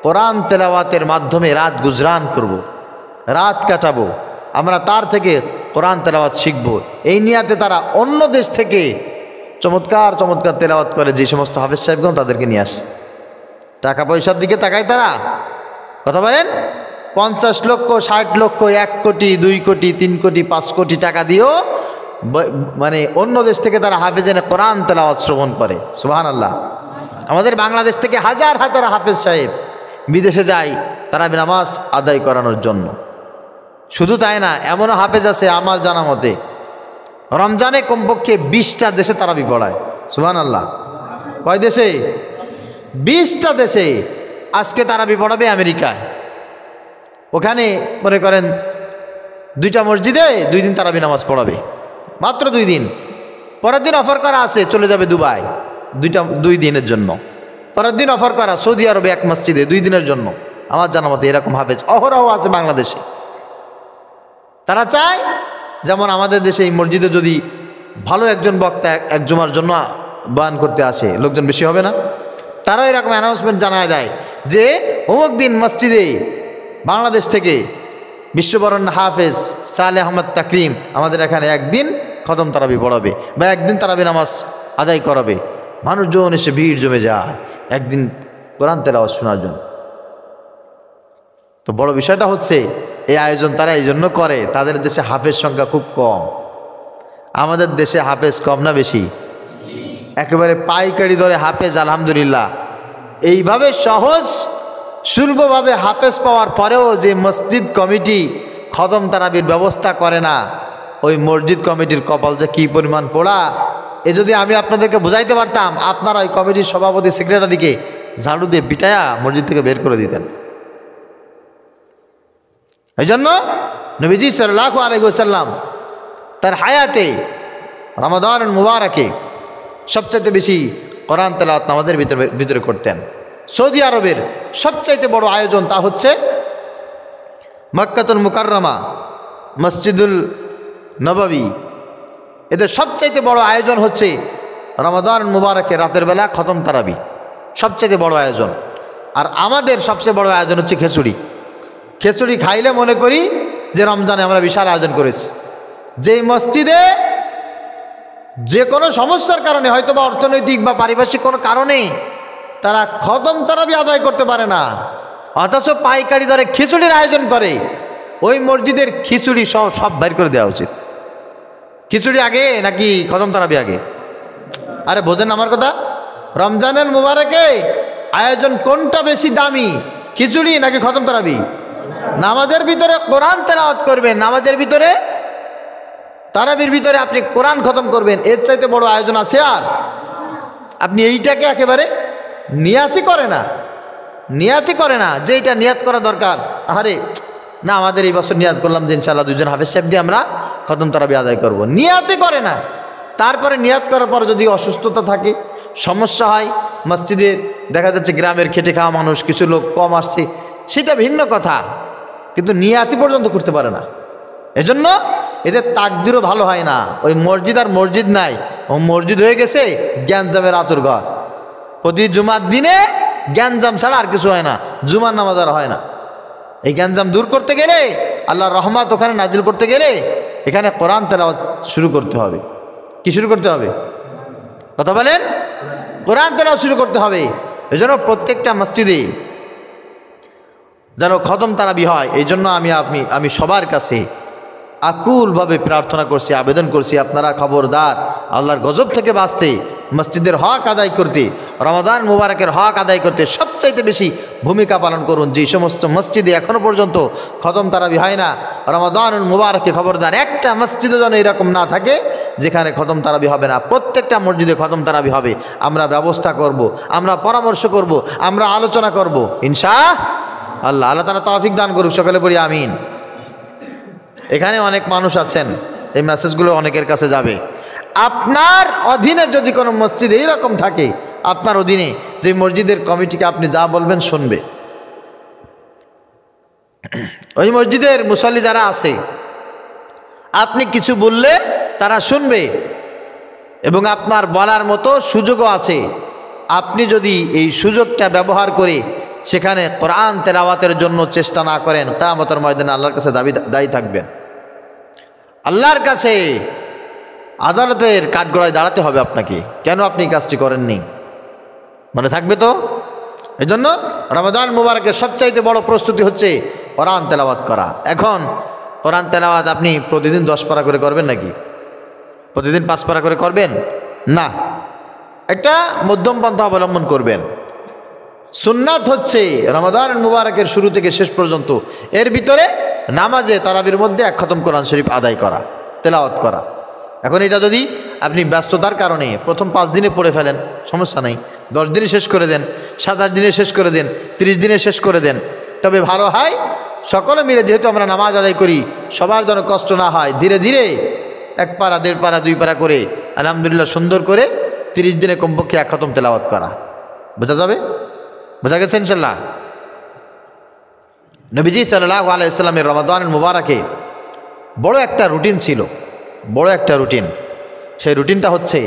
কোরআন তেলাওয়াতের মাধ্যমে রাত গুজরান করব, রাত কাটাবো, আমরা তার থেকে কোরআন তেলাওয়াত শিখব। এই নিয়াতে তারা অন্য দেশ থেকে চমৎকার চমৎকার তেলাওয়াত করে যে সমস্ত হাফেজ সাহেবগণ, তাদেরকে নিয়ে আসে। টাকা পয়সার দিকে তাকায় তারা, কথা বলেন, 50 লক্ষ, 60 লক্ষ, 1 কোটি, 2 কোটি, 3 কোটি, 5 কোটি টাকা দিয়েও মানে অন্য দেশ থেকে তারা হাফেজেনে কোরআন তেলাওয়াত শ্রবণ করে। সুবহানাল্লাহ। আমাদের বাংলাদেশ থেকে হাজার হাজার হাফেজ সাহেব বিদেশে যায় তারা নামাজ আদায় করানোর জন্য। শুধু তাই না, এমনও হাফেজ আছে আমার জানা মতে রমজানে কমপক্ষে 20টা দেশে তারাবি পড়ায়। সুবহানাল্লাহ। কয় দেশে? 20টা দেশে আজকে তারাবি পড়াবে আমেরিকায়। ওখানে মনে করেন 2টা মসজিদে 2 দিন তারাবি নামাজ পড়াবে, মাত্র 2 দিন। পরের দিন অফার করা আছে চলে যাবে দুবাই 2 দিনের জন্য। পরের দিন অফার করা সৌদি আরবে 1 মসজিদে 2 দিনের জন্য। আমার জানা মতে এরকম হাফেজ অহরহ আছে বাংলাদেশে। তারা চায় যেমন আমাদের দেশে এই মসজিদে যদি ভালো একজন বক্তা এক জুমার জন্য বয়ান করতে আসে, লোকজন বেশি হবে না? তারাও এরকম অ্যানাউন্সমেন্ট জানায় দেয় যে অমুক দিন মসজিদে বাংলাদেশ থেকে বিশ্ববরণ্য হাফেজ সালেহ আহমদ তাকরিম আমাদের এখানে একদিন খতম তারাবি পড়াবে বা একদিন তারাবি নামাজ আদায় করাবে। মানুষজন এসে ভিড় জমে যায় একদিন কোরআন তেলাওয়াত শোনার জন্য। তো বড় বিষয়টা হচ্ছে এই আয়োজন তারা এই জন্য করে, তাদের দেশে হাফেজ সংখ্যা খুব কম। আমাদের দেশে হাফেজ কম না বেশি? একেবারে পাইকারি দরে হাফেজ আলহামদুলিল্লাহ। এইভাবে সহজ সুলভভাবে হাফেজ পাওয়ার পরেও যে মসজিদ কমিটি খতম তারাবির ব্যবস্থা করে না, ওই মসজিদ কমিটির কপাল যে কী পরিমাণ পোড়া, এ যদি আমি আপনাদেরকে বুঝাইতে পারতাম আপনারা ওই কমিটির সভাপতি সেক্রেটারিকে ঝাড়ু দিয়ে পিটায়া মসজিদ থেকে বের করে দিতেন। এই জন্য নবীজি সাল্লাল্লাহু আলাইহি ওয়াসাল্লাম তার হায়াতে রমাদান মুবারকে সবচাইতে বেশি কোরআন তেলাওয়াত নামাজের ভিতরে করতেন। সৌদি আরবের সবচাইতে বড় আয়োজন তা হচ্ছে মক্কাতুল মুকাররমা, মসজিদুল নববী। এদের সবচাইতে বড় আয়োজন হচ্ছে রমাদান মুবারকে রাতের বেলা খতম তারাবি, সবচাইতে বড় আয়োজন। আর আমাদের সবচেয়ে বড় আয়োজন হচ্ছে খিচুড়ি। খিচুড়ি খাইলে মনে করি যে রমজানে আমরা বিশাল আয়োজন করেছি। যেই মসজিদে যে কোনো সমস্যার কারণে হয়তো বা অর্থনৈতিক বা পারিপার্শ্বিক কোনো কারণে তারা খতম তারাবি আদায় করতে পারে না, অথচ পাইকারি দরে খিচুড়ির আয়োজন করে, ওই মসজিদের খিচুড়ি সব বাইর করে দেওয়া উচিত। খিচুড়ি আগে নাকি খতম তারাবি আগে? আরে বোঝেন আমার কথা? রমজানের মুবারকে আয়োজন কোনটা বেশি দামি, খিচুড়ি নাকি খতম তারাবি? নামাজের ভিতরে কোরআন তেলাওয়াত করবেন, নামাজের ভিতরে তারাবির ভিতরে আপনি কোরআন খতম করবেন, এর চাইতে বড় আয়োজন আছে? আর আপনি এইটাকে একেবারে নিয়াতি করে না যে এটা নিয়াত করা দরকার। আরে না, আমাদের এই বছর নিয়াত করলাম যে ইনশাআল্লাহ 2 জন হাফেজ সাহেব দিয়ে আমরা খতম তারাবি আদায় করব, নিয়াতি করে না। তারপরে নিয়াত করার পর যদি অসুস্থতা থাকে, সমস্যা হয়, মসজিদের দেখা যাচ্ছে গ্রামের খেটে খাওয়া মানুষ কিছু লোক কম আসছে, সেটা ভিন্ন কথা, কিন্তু নিয়াতি পর্যন্ত করতে পারে না। এজন্য এদের তাকদিরও ভালো হয় না। ওই মসজিদ আর মসজিদ নাই, ও মসজিদ হয়ে গেছে গ্যাঞ্জামের আতুর ঘর। প্রতি জুমার দিনে গ্যাঞ্জাম ছাড়া আর কিছু হয় না, জুমার নামাজ আর হয় না। এই গ্যাঞ্জাম দূর করতে গেলে, আল্লাহর রহমত ওখানে নাজিল করতে গেলে এখানে কোরআন তেলাওয়াত শুরু করতে হবে। কি শুরু করতে হবে? কথা বলেন। কোরআন তেলাওয়াত শুরু করতে হবে। এজন্য প্রত্যেকটা মসজিদে যেন খতম তারাবি হয়, এই জন্য আমি সবার কাছে আকুলভাবে প্রার্থনা করছি, আবেদন করছি, আপনারা খবরদার আল্লাহর গজব থেকে বাঁচতে, মসজিদের হক আদায় করতে, রমাদান মুবারকের হক আদায় করতে সবচাইতে বেশি ভূমিকা পালন করুন। যে সমস্ত মসজিদে এখনও পর্যন্ত খতম তারাবি হয় না, রমাদানুল মুবারকে খবরদার একটা মসজিদে যেন এরকম না থাকে যেখানে খতম তারাবি হবে না। প্রত্যেকটা মসজিদে খতম তারাবি হবে। আমরা ব্যবস্থা করব, আমরা পরামর্শ করব, আমরা আলোচনা করব ইনশাআল্লাহ। আল্লাহ তাআলা তৌফিক দান করুক, সকলে পড়ি আমিন। এখানে অনেক মানুষ আছেন, এই মেসেজগুলো অনেকের কাছে যাবে। আপনার অধীনে যদি কোনো মসজিদ এইরকম থাকে, আপনার অধীনে যে মসজিদের কমিটিকে আপনি যা বলবেন শুনবে, ওই মসজিদের মুসল্লি যারা আছে আপনি কিছু বললে তারা শুনবে, এবং আপনার বলার মতো সুযোগও আছে। আপনি যদি এই সুযোগটা ব্যবহার করে সেখানে কোরআন তেলাওয়াতের জন্য চেষ্টা না করেন, কিয়ামতের ময়দানে আল্লাহর কাছে দায়ী থাকবেন। আল্লাহর কাছে আদালতের কাঠগড়ায় দাঁড়াতে হবে আপনাকে, কেন আপনি কাজটি করেননি, মনে থাকবে তো। এই জন্য রমাদান মুবারকের সবচাইতে বড় প্রস্তুতি হচ্ছে কোরআন তেলাওয়াত করা। এখন কোরআন তেলাওয়াত আপনি প্রতিদিন 10 পারা করে করবেন নাকি? প্রতিদিন 5 পারা করে করবেন না, একটা মধ্যম পন্থা অবলম্বন করবেন। সুন্নাত হচ্ছে রমাদান মুবারকের শুরু থেকে শেষ পর্যন্ত এর ভিতরে নামাজে তারাবির মধ্যে 1 খতম কোরআন শরীফ আদায় করা, তেলাওয়াত করা। এখন এটা যদি আপনি ব্যস্ততার কারণে প্রথম 5 দিনে পড়ে ফেলেন, সমস্যা নেই, 10 দিনে শেষ করে দেন, 7-8 দিনে শেষ করে দেন, 30 দিনে শেষ করে দেন। তবে ভালো হয় সকলে মিলে, যেহেতু আমরা নামাজ আদায় করি, সবার যেন কষ্ট না হয়, ধীরে ধীরে 1 পারা 1.5 পারা 2 পারা করে আলহামদুলিল্লাহ সুন্দর করে 30 দিনে কমপক্ষে 1 খতম তেলাওয়াত করা। বোঝা যাবে? বোঝা গেছে ইনশাল্লাহ? নবীজি সাল্লাল্লাহু আলাইহি ওয়াসাল্লামের রমাদানুল মুবারাকে বড় একটা রুটিন ছিল, বড় একটা রুটিন। সেই রুটিনটা হচ্ছে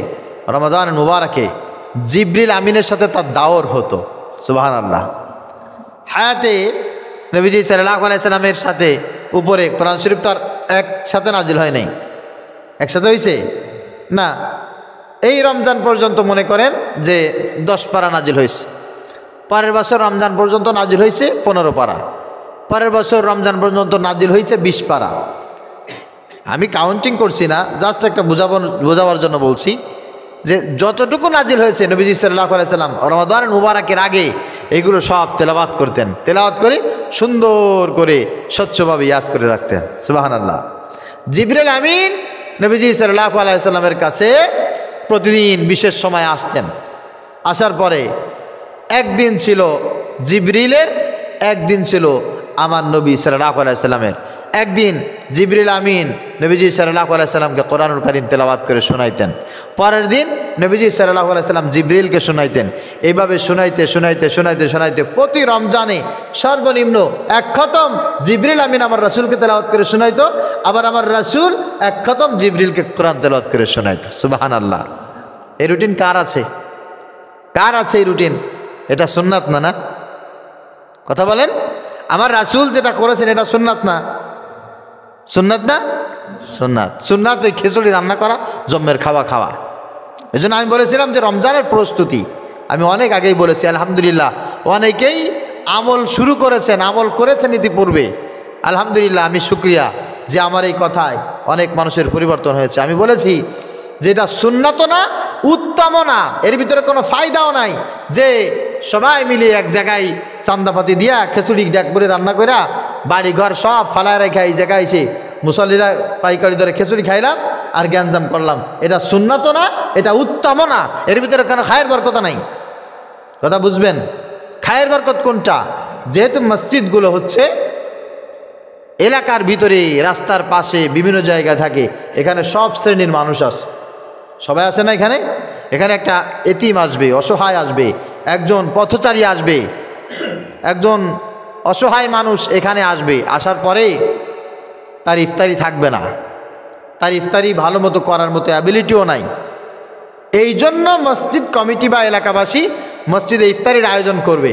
রমাদানুল মুবারাকে জিবরিল আমিনের সাথে তার দাওর হতো। সুবহানাল্লাহ। হায়াতে নবীজি সাল্লাল্লাহু আলাইহি ওয়াসাল্লামের সাথে উপরে কোরআন শরীফ তো আর একসাথে নাজিল হয় নাই, একসাথে হয়েছে না। এই রমজান পর্যন্ত মনে করেন যে 10 পারা নাজিল হয়েছে, পরের বছর রমজান পর্যন্ত নাজিল হয়েছে 15 পারা, পরের বছর রমজান পর্যন্ত নাজিল হয়েছে 20 পারা। আমি কাউন্টিং করছি না, জাস্ট একটা বোঝাবার জন্য বলছি যে যতটুকু নাজিল হয়েছে নবীজি সাল্লাল্লাহু আলাইহি ওয়াসাল্লাম রমাদানুল মুবারাকের আগে এগুলো সব তেলাওয়াত করতেন, তেলাওয়াত করে সুন্দর করে স্বচ্ছভাবে ইয়াদ করে রাখতেন। সুবহানাল্লাহ। জিবরিল আমিন নবীজি সাল্লাল্লাহু আলাইহি ওয়াসাল্লামের কাছে প্রতিদিন বিশেষ সময় আসতেন। আসার পরে একদিন ছিল জিবরিলের, একদিন ছিল আমার নবী সাল্লাল্লাহু আলাইহি ওয়াসাল্লামের। একদিন জিবরিল আমিন নবীজি সাল্লাল্লাহু আলাইহি ওয়াসাল্লামকে কোরআনুল কারীম তেলাওয়াত করে শোনাইতেন, পরের দিন নবীজি সাল্লাল্লাহু আলাইহি ওয়াসাল্লাম জিবরিলকে শোনাইতেন। এইভাবে শোনাইতে শোনাইতে শোনাইতে শোনাইতে প্রতি রমজানে সর্বনিম্ন 1 খতম জিবরিল আমিন আমার রাসূলকে তেলাওয়াত করে শোনাইতো, আবার আমার রাসূল 1 খতম জিবরিলকে কোরআন তেলাওয়াত করে শোনাইতো। সুবহানাল্লাহ। এই রুটিন কার আছে? কার আছে এই রুটিন? এটা সুন্নাত না? না কথা বলেন। আমার রাসূল যেটা করেছেন এটা সুন্নাত না? সুন্নাত না? সুন্নাত। সুন্নাত ওই খিচুড়ি রান্না করা, জম্মের খাওয়া খাওয়া। এই জন্য আমি বলেছিলাম যে রমজানের প্রস্তুতি আমি অনেক আগেই বলেছি, আলহামদুলিল্লাহ অনেকেই আমল শুরু করেছেন, আমল করেছেন ইতিপূর্বে। আলহামদুলিল্লাহ, আমি শুকরিয়া যে আমার এই কথায় অনেক মানুষের পরিবর্তন হয়েছে। আমি বলেছি যে এটা সুন্নাতও না, উত্তমও না, এর ভিতরে কোনো ফায়দাও নাই যে সবাই মিলে এক জায়গায় চান্দাপাতি দিয়া খিচুড়ি ডাক করে রান্না করে বাড়ি ঘর সব ফালায় রেখে এই জায়গায় এসে মুসল্লিরা পাইকারি ধরে খিচুড়ি খাইলাম আর গ্যাঞ্জাম করলাম। এটা সুন্নাতও না, এটা উত্তমও না, এর ভিতরে কোনো খায়ের বরকত নাই। কথা বুঝবেন? খায়ের বরকত কোনটা? যেহেতু মসজিদগুলো হচ্ছে এলাকার ভিতরে, রাস্তার পাশে বিভিন্ন জায়গায় থাকে, এখানে সব শ্রেণীর মানুষ আছে, সবাই আসে না এখানে। এখানে একটা এতিম আসবে, অসহায় আসবে, একজন পথচারী আসবে, একজন অসহায় মানুষ এখানে আসবে। আসার পরে তার ইফতারি থাকবে না, তার ইফতারি ভালো মতো করার মতো অ্যাবিলিটিও নাই। এই জন্য মসজিদ কমিটি বা এলাকাবাসী মসজিদে ইফতারির আয়োজন করবে।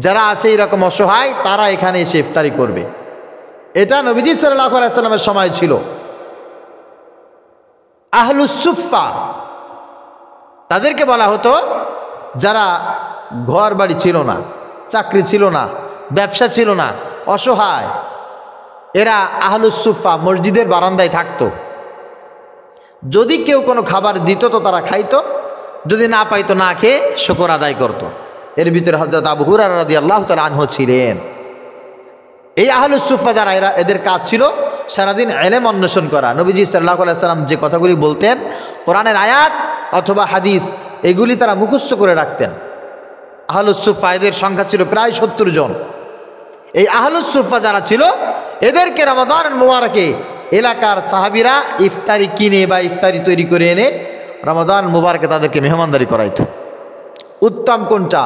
যারা আছে এরকম অসহায় তারা এখানে এসে ইফতারি করবে। এটা নবীজি সাল্লাল্লাহু আলাইহি ওয়াসাল্লামের সময় ছিল। আহলুস সুফফা তাদেরকে বলা হতো যারা ঘর বাড়ি ছিল না, চাকরি ছিল না, ব্যবসা ছিল না, অসহায়, এরা আহলুস সুফফা মসজিদের বারান্দায় থাকতো। যদি কেউ কোনো খাবার দিত তো তারা খাইতো, যদি না পাইতো না খেয়ে শুকর আদায় করত। এর ভিতরে হযরত আবু হুরায়রা রাদিয়াল্লাহু তাআলা আনহু ছিলেন। এই আহলুস সুফফা যারা, এদের কাজ ছিল সারাদিন ইলম অন্বেষণ করা। নবীজি সাল্লাল্লাহু আলাইহি ওয়াসাল্লাম যে কথাগুলি বলতেন, কোরআনের আয়াত অথবা হাদিস, এগুলি তারা মুখস্থ করে রাখতেন। আহলুস সুফফা এদের সংখ্যা ছিল প্রায় 70 জন। এই আহলুস সুফফা যারা ছিল এদেরকে রমাদানুল মুবারাকে এলাকার সাহাবীরা ইফতারি কিনে বা ইফতারি তৈরি করে এনে রমাদান মুবারকে তাদেরকে মেহমানদারি করাইতো। উত্তম কোনটা?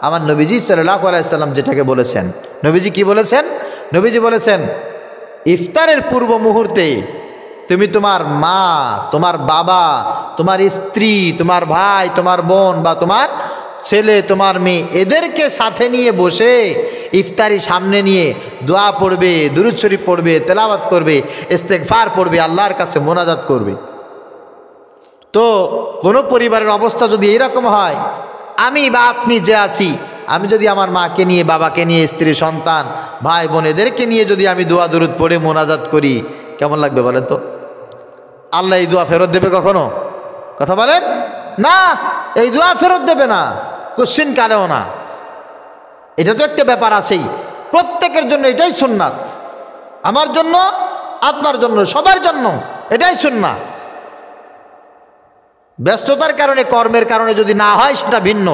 আমার নবীজি সাল্লাল্লাহু আলাইহি ওয়াসাল্লাম যেটাকে বলেছেন। নবীজি কি বলেছেন? নবীজি বলেছেন ইফতারের পূর্ব মুহূর্তে তুমি তোমার মা, তোমার বাবা, তোমার স্ত্রী, তোমার ভাই, তোমার বোন বা তোমার ছেলে, তোমার মেয়ে, এদেরকে সাথে নিয়ে বসে ইফতারি সামনে নিয়ে দোয়া পড়বে, দুরূদ শরীফ পড়বে, তেলাওয়াত করবে, ইস্তেগফার পড়বে, আল্লাহর কাছে মোনাজাত করবে। তো কোনো পরিবারের অবস্থা যদি এরকম হয়, আমি বা আপনি যে আছি, আমি যদি আমার মাকে নিয়ে, বাবাকে নিয়ে, স্ত্রী, সন্তান, ভাই বোন এদেরকে নিয়ে যদি আমি দোয়া দুরূদ পড়ে মোনাজাত করি, কেমন লাগবে বলেন তো? আল্লাহ এই দোয়া ফেরত দেবে কখনো? কথা বলেন না, এই দোয়া ফেরত দেবে না, কোশ্চিন কালেও না। এটা তো একটা ব্যাপার আছেই, প্রত্যেকের জন্য এটাই সুন্নাত। আমার জন্য, আপনার জন্য, সবার জন্য, এটাই সুন্নাহ। ব্যস্ততার কারণে, কর্মের কারণে যদি না হয় সেটা ভিন্ন,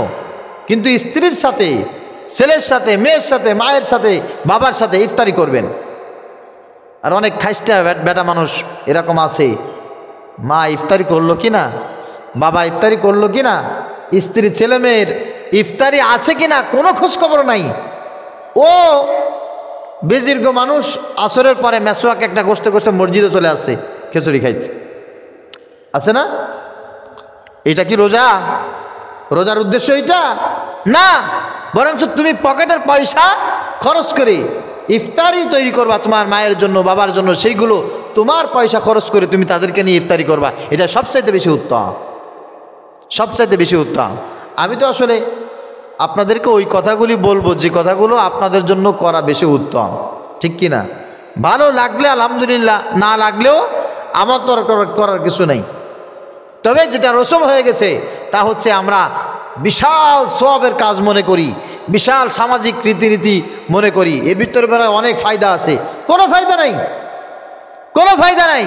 কিন্তু স্ত্রীর সাথে, ছেলের সাথে, মেয়ের সাথে, মায়ের সাথে, বাবার সাথে ইফতারি করবেন। আর অনেক খাইস্টা বেটা মানুষ এরকম আছে, মা ইফতারি করলো কিনা, বাবা ইফতারি করলো কিনা, স্ত্রী ছেলে মেয়ের ইফতারি আছে কিনা কোনো খোঁজখবর নাই। ও বেজির্গ মানুষ আসরের পরে মেসোয়াক একটা গোস্তে গোস্তে মসজিদে চলে আসছে খিচুড়ি খাইতে, আছে না? এটা কি রোজা? রোজার উদ্দেশ্য এটা না, বরঞ্চ তুমি পকেটের পয়সা খরচ করে ইফতারি তৈরি করবা তোমার মায়ের জন্য, বাবার জন্য, সেইগুলো তোমার পয়সা খরচ করে তুমি তাদেরকে নিয়ে ইফতারি করবা, এটা সবচাইতে বেশি উত্তম, সবচাইতে বেশি উত্তম। আমি তো আসলে আপনাদেরকে ওই কথাগুলি বলবো যে কথাগুলো আপনাদের জন্য করা বেশি উত্তম, ঠিক কি না? ভালো লাগলে আলহামদুলিল্লাহ, না লাগলেও আমার তো করার কিছু নেই। তবে যেটা রসম হয়ে গেছে তা হচ্ছে আমরা বিশাল সওয়াবের কাজ মনে করি, বিশাল সামাজিক রীতিনীতি মনে করি, এর ভিতরে অনেক ফায়দা আছে। কোনো ফায়দা নাই, কোনো ফায়দা নাই।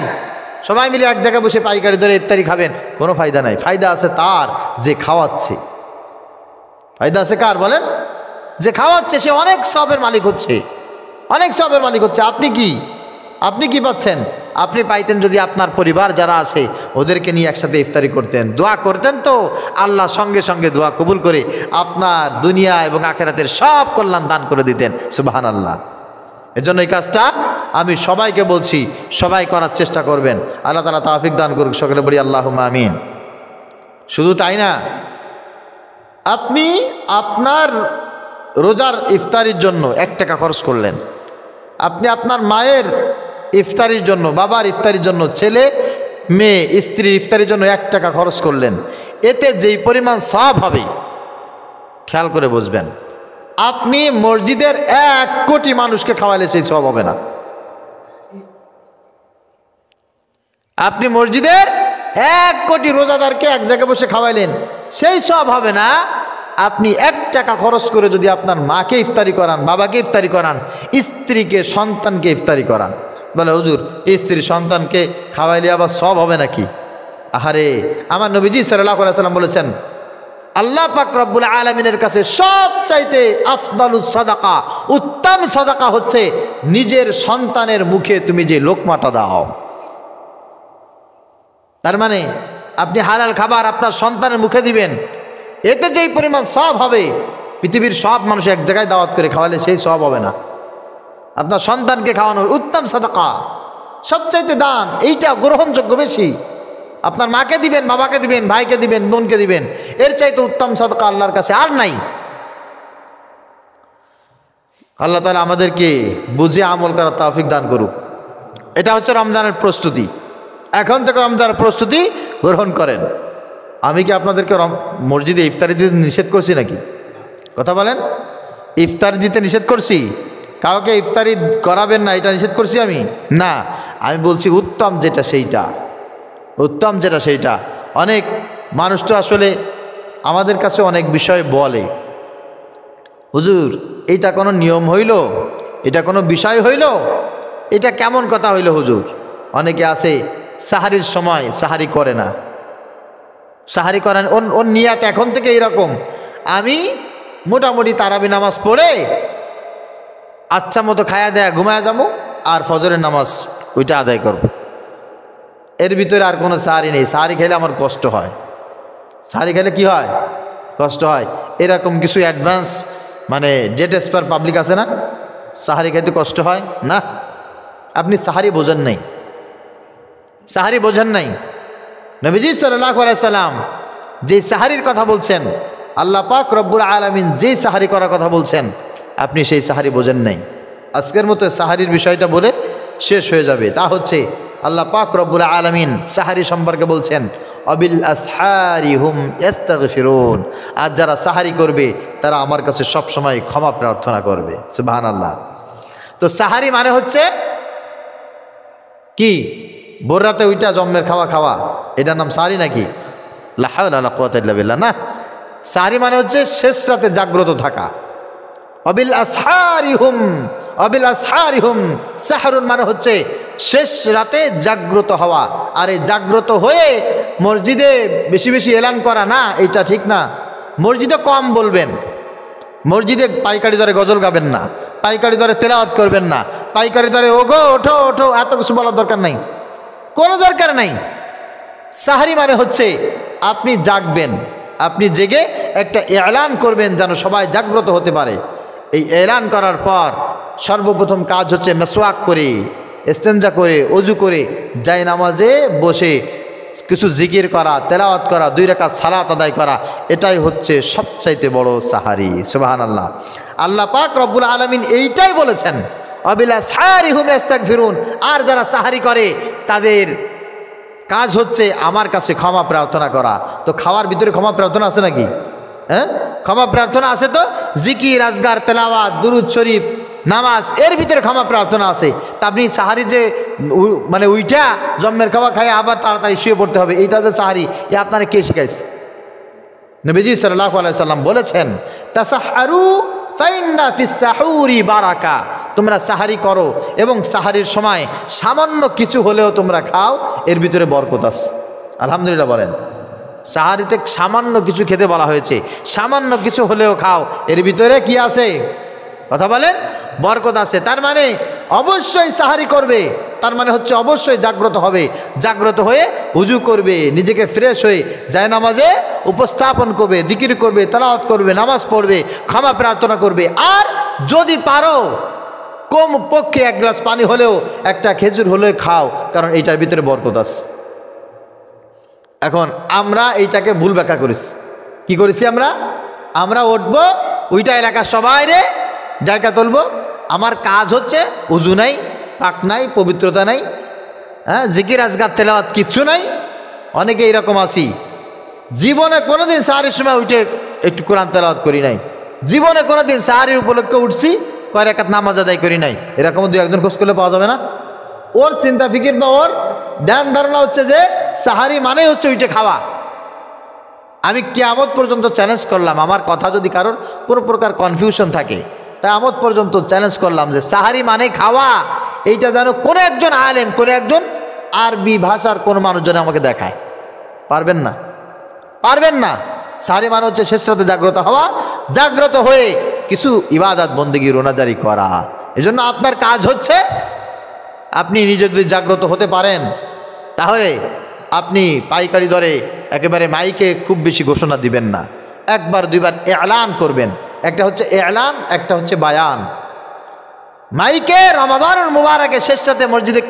সবাই মিলে এক জায়গায় বসে পাইকারি ধরে ইফতারি খাবেন, কোনো ফায়দা নাই। ফায়দা আছে তার যে খাওয়াচ্ছে। ফায়দা আছে কার বলেন? যে খাওয়াচ্ছে, সে অনেক সওয়াবের মালিক হচ্ছে, অনেক সওয়াবের মালিক হচ্ছে। আপনি কি পাচ্ছেন? আপনি পাইতেন যদি আপনার পরিবার যারা আছে ওদেরকে নিয়ে একসাথে ইফতারি করতেন, দোয়া করতেন, তো আল্লাহ সঙ্গে সঙ্গে দোয়া কবুল করে আপনার দুনিয়া এবং আখিরাতের সব কল্যাণ দান করে দিতেন। সুবহানাল্লাহ। এজন্য এই কাজটা আমি সবাইকে বলছি, সবাই করার চেষ্টা করবেন। আল্লাহ তাআলা তৌফিক দান করুক, সকলে বলি আল্লাহুম্মা আমিন। শুধু তাই না, আপনি আপনার রোজার ইফতারির জন্য 1 টাকা খরচ করলেন, আপনি আপনার মায়ের ইফতারির জন্য, বাবার ইফতারির জন্য, ছেলে মেয়ে স্ত্রীর ইফতারির জন্য 1 টাকা খরচ করলেন, এতে যেই পরিমাণ সওয়াব হবে খেয়াল করে বুঝবেন। আপনি মসজিদের 1 কোটি মানুষকে খাওয়ালে সেই সওয়াব হবে না। আপনি মসজিদের 1 কোটি রোজাদারকে এক জায়গায় বসে খাওয়াইলেন, সেই সওয়াব হবে না। আপনি 1 টাকা খরচ করে যদি আপনার মাকে ইফতারি করান, বাবাকে ইফতারি করান, স্ত্রীকে, সন্তানকে ইফতারি করান, বলে হুজুর স্ত্রী সন্তানকে খাওয়াইলে আবার সওয়াব হবে নাকি? আহারে, আমার নবীজি সাল্লাল্লাহু আলাইহি ওয়াসাল্লাম বলেছেন, আল্লাহ পাক রব্বুল আলামিনের কাছে সবচাইতে আফদালুস সাদাকা, উত্তম সাদাকা হচ্ছে নিজের সন্তানের মুখে তুমি যে লোকমাটা দাও। তার মানে আপনি হালাল খাবার আপনার সন্তানের মুখে দিবেন, এতে যেই পরিমাণ সওয়াব হবে পৃথিবীর সব মানুষ এক জায়গায় দাওয়াত করে খাওয়ালে সেই সওয়াব হবে না। আপনার সন্তানকে খাওয়ানোর উত্তম সাদাকা, সবচাইতে দান, এইটা গ্রহণযোগ্য বেশি। আপনার মাকে দিবেন, বাবাকে দিবেন, ভাইকে দিবেন, বোনকে দিবেন, এর চাইতে উত্তম সাদাকা আল্লাহর কাছে আর নাই। আল্লাহ তাআলা আমাদেরকে বুঝে আমল করার তৌফিক দান করুক। এটা হচ্ছে রমজানের প্রস্তুতি। এখন থেকে রমজানের প্রস্তুতি গ্রহণ করেন। আমি কি আপনাদেরকে মসজিদে ইফতারি দিতে নিষেধ করছি নাকি? কথা বলেন। ইফতারি দিতে নিষেধ করছি? কাউকে ইফতারি করাবেন না এটা নিষেধ করছি আমি? না, আমি বলছি উত্তম যেটা সেইটা, উত্তম যেটা সেইটা। অনেক মানুষ তো আসলে আমাদের কাছে অনেক বিষয় বলে, হুজুর এইটা কোনো নিয়ম হইল, এটা কোনো বিষয় হইল, এটা কেমন কথা হইল হুজুর? অনেকে আছে সাহারির সময় সাহারি করে না, সাহারি করেন, ওর নিয়াত এখন থেকে এরকম, আমি মোটামুটি তারাবি নামাজ পড়ে আচ্ছা মতো খায়া দেয়া ঘুমায়া যাবো, আর ফজরের নামাজ ওইটা আদায় করব। এর ভিতরে আর কোনো সাহারি নেই। সাহারি খেলে আমার কষ্ট হয়, সাহারি খেলে কি হয়? কষ্ট হয়। এরকম কিছু অ্যাডভান্স মানে ডেট এক্সপায়ার পাবলিক আছে না, সাহারি খেতে কষ্ট হয় না। আপনি সাহারি বোঝেন নাই, সাহারি বোঝেন নাই। নবীজি সাল্লাল্লাহু আলাইহি সাল্লাম যে সাহারির কথা বলছেন, আল্লাহ পাক রব্বুল আলামিন যে সাহারি করার কথা বলছেন, আপনি সেই সাহারি বোঝেন নাই। আজকের মতো সাহারির বিষয়টা বলে শেষ হয়ে যাবে। তা হচ্ছে আল্লাহ পাক রব্বুল আলামিন সাহারি সম্পর্কে বলছেন, অবিল আসহারি হুম ইস্তাগফিরুন, আর যারা সাহারি করবে তারা আমার কাছে সবসময় ক্ষমা প্রার্থনা করবে। সুবহানাল্লাহ। তো সাহারি মানে হচ্ছে কি? ভোর রাতে ওইটা জম্মের খাওয়া খাওয়া, এটার নাম সাহারি নাকি? লা হাওলা ওয়ালা কুওয়াতা ইল্লা বিল্লাহ। না, সাহারি মানে হচ্ছে শেষ রাতে জাগ্রত থাকা, অবিল আসহারিহুম, অবিল আসহারিহুম সাহরুন মানে হচ্ছে শেষ রাতে জাগ্রত হওয়া। আর এই জাগ্রত হয়ে মসজিদে বেশি বেশি এলান করা না, এটা ঠিক না। মসজিদে কম বলবেন, মসজিদে পাইকারি দরে গজল গাবেন না, পাইকারি দরে তেলাওয়াত করবেন না, পাইকারি দরে ওগো ওঠো ওঠো এত কিছু বলার দরকার নাই, কোনো দরকার নাই। সাহরি মানে হচ্ছে আপনি জাগবেন, আপনি জেগে একটা এলান করবেন যেন সবাই জাগ্রত হতে পারে। এই এলান করার পর সর্বপ্রথম কাজ হচ্ছে মেসওয়াক করে, ইস্তেঞ্জা করে, অজু করে যায় নামাজে বসে কিছু জিকির করা, তেলাওয়াত করা, 2 রাকাত সালাত আদায় করা, এটাই হচ্ছে সবচাইতে বড় সাহারি। সুবহানাল্লাহ। আল্লাহ পাক রব্বুল আলামিন এইটাই বলেছেন, অবিল আসহারিহুম ইস্তাগফিরুন। আর যারা সাহারি করে তাদের কাজ হচ্ছে আমার কাছে ক্ষমা প্রার্থনা করা। তো খাওয়ার ভিতরে ক্ষমা প্রার্থনা আছে নাকি? হ্যাঁ, ক্ষমা প্রার্থনা আছে। তো জিকির, আজগার, তেলাওয়াত, দুরূদ শরীফ, নামাজ, এর ভিতরে ক্ষমা প্রার্থনা আছে। তা আপনি সাহারি যে মানে উইটা জম্মের খাওয়া খাই আবার তাড়াতাড়ি শুয়ে পড়তে হবে, এইটা যে সাহারি, এ আপনারা কে শিখাইছে? নবীজি সাল্লাল্লাহু আলাইহি সাল্লাম বলেছেন, তাসাহহারু ফাইন্না ফিস সাহুরি বারাকা। তোমরা সাহারি করো এবং সাহারির সময় সামান্য কিছু হলেও তোমরা খাও, এর ভিতরে বরকত আছে। আলহামদুলিল্লাহ বলেন। সাহারিতে সামান্য কিছু খেতে বলা হয়েছে, সামান্য কিছু হলেও খাও, এর ভিতরে কি আছে? কথা বলেন, বরকত আছে। তার মানে অবশ্যই সাহারি করবে, তার মানে হচ্ছে অবশ্যই জাগ্রত হবে, জাগ্রত হয়ে উজু করবে, নিজেকে ফ্রেশ হয়ে যায় নামাজে উপস্থাপন করবে, জিকির করবে, তেলাওয়াত করবে, নামাজ পড়বে, ক্ষমা প্রার্থনা করবে। আর যদি পারো কম পক্ষে 1 গ্লাস পানি হলেও, একটা খেজুর হলেও খাও, কারণ এইটার ভিতরে বরকত আছে। এখন আমরা এইটাকে ভুল ব্যাখ্যা করেছি। কি করেছি আমরা উঠবো, ওইটা এলাকার সবাই রে জায়গা তুলবো, আমার কাজ হচ্ছে উজু নাই, পাক নাই, পবিত্রতা নাই, হ্যাঁ, জিকির আজগার তেলাওয়াত কিচ্ছু নাই। অনেকে এইরকম আছি, জীবনে কোনোদিন সাহারির সময় উঠে একটু কোরআন তেলাওয়াত করি নাই, জীবনে কোনোদিন সাহারির উপলক্ষে উঠছি, কয় রাকাত নামাজ আদায় করি নাই। এরকম 2-1 জন খোঁজ করলে পাওয়া যাবে না? ওর চিন্তা ফিকির বা ওর ধ্যান ধারণা হচ্ছে যে সাহারি মানে হচ্ছে উঠে খাওয়া। আমি কিয়ামত পর্যন্ত চ্যালেঞ্জ করলাম, আমার কথা যদি কারোর কোনো প্রকার কনফিউশন থাকে, তাই কিয়ামত পর্যন্ত চ্যালেঞ্জ করলাম যে সাহারি মানে খাওয়া, এইটা যেন কোনো একজন আলেম, কোনো একজন আরবি ভাষার কোনো মানুষজন আমাকে দেখায়। পারবেন না, পারবেন না। সাহারি মানে হচ্ছে শেষ রাতে জাগ্রত হওয়া, জাগ্রত হয়ে কিছু ইবাদত বন্দেগী রোনাজারি করা। এজন্য আপনার কাজ হচ্ছে, আপনি নিজে যদি জাগ্রত হতে পারেন তাহলে আপনি পাইকারি দরে একেবারে মাইকে খুব বেশি ঘোষণা দিবেন না, 1-2বার এলান করবেন। একটা হচ্ছে এলান, একটা হচ্ছে বায়ান। মাইকে রমাদানুল মুবারকে শেষ রাতে মসজিদে